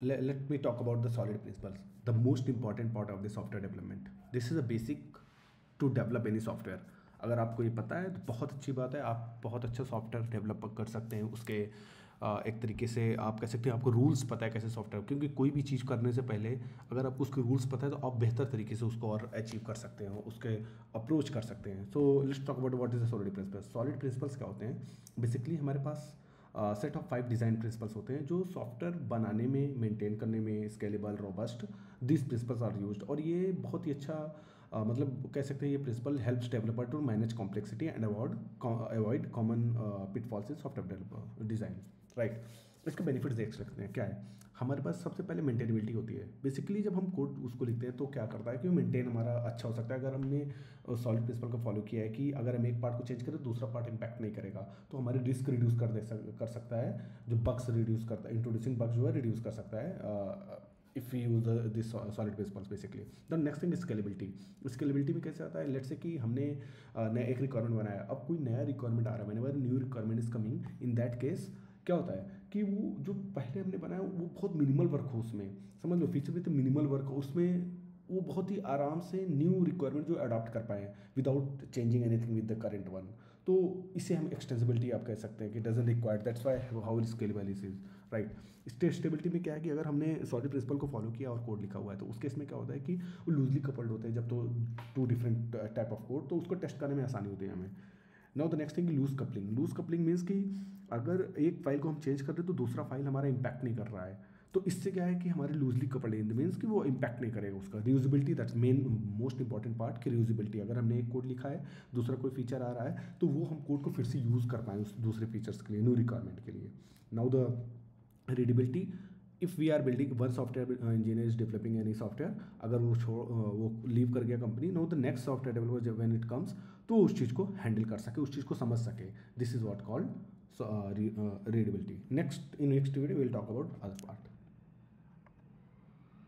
Let me talk about the solid principles, the most important part of the software development. This is a basic to develop any software. अगर आपको ये पता है तो बहुत अच्छी बात है, आप बहुत अच्छा सॉफ्टवेयर डेवलप कर सकते हैं। उसके एक तरीके से आप कह सकते हैं आपको रूल्स पता है कैसे सॉफ्टवेयर, क्योंकि कोई भी चीज़ करने से पहले अगर आपको उसके रूल्स पता है तो आप बेहतर तरीके से उसको और अचीव कर सकते हो, उसके अप्रोच कर सकते हैं। So let's talk about what is the solid principles. Solid principles क्या होते हैं? बेसिकली हमारे पास सेट ऑफ 5 डिज़ाइन प्रिंसिपल्स होते हैं जो सॉफ्टवेयर बनाने में, मेंटेन करने में, scalable, robust, this principles are used. और ये बहुत ही अच्छा मतलब कह सकते हैं ये principle helps developer to manage complexity and avoid common pitfalls in software design, right. इसके बेनिफिट्स देख सकते हैं क्या है। हमारे पास सबसे पहले मेंटेनेबिलिटी होती है। बेसिकली जब हम कोड उसको लिखते हैं तो क्या करता है कि मेंटेन हमारा अच्छा हो सकता है। अगर हमने सॉलिड प्रिंसिपल को फॉलो किया है कि अगर हम एक पार्ट को चेंज करें तो दूसरा पार्ट इंपैक्ट नहीं करेगा, तो हमारी रिस्क रिड्यूस कर सकता है, जो बग्स रिड्यूस करता है, इंट्रोड्यूसिंग बग्स जो है रिड्यूस कर सकता है if you use this solid principles basically. The next thing scalability. Scalability में कैसे आता है? लेट्स से कि हमने नया एक रिक्वायरमेंट बनाया, अब कोई नया रिक्वायरमेंट आ रहा है, whenever new requirement is coming, in that case क्या होता है कि वो जो पहले हमने बनाया वो बहुत मिनिमल वर्क हो, उसमें समझ लो फीचर भी तो मिनिमल वर्क हो, उसमें वो बहुत ही आराम से न्यू रिक्वायरमेंट जो अडॉप्ट कर पाए without changing anything with the current one. तो इसे हम एक्सटेंसिबिलिटी आप कह सकते हैं कि doesn't required, that's why how scalable is, right. Stability में क्या है कि अगर हमने सॉलिड प्रिंसिपल को फॉलो किया और कोड लिखा हुआ है तो उसके इसमें क्या होता है कि वो लूजली कपल्ड होते हैं जब तो two different type of code, तो उसको टेस्ट करने में आसानी होती है हमें। Now the next thing loose coupling. Loose coupling means कि अगर एक फाइल को हम चेंज कर रहे हैं तो दूसरा फाइल हमारा इंपैक्ट नहीं कर रहा है, तो इससे क्या है कि हमारे loosely coupled in the means कि वो इंपैक्ट नहीं करेगा उसका। Reusability, that's main most important part कि रियूजिबिलिटी। अगर हमने एक कोड लिखा है, दूसरा कोई फीचर आ रहा है, तो वो हम कोड को फिर से यूज़ कर पाएँ उस दूसरे फीचर्स के लिए, न्यू रिक्वायरमेंट के लिए। Now the readability. If we are building one software engineer is developing any software, अगर वो लीव कर गया company, no the next software developer जब व्हेन इट कम्स तो उस चीज़ को हैंडल कर सके, उस चीज़ को समझ सके। This is what called readability. Next in next video will talk about other part.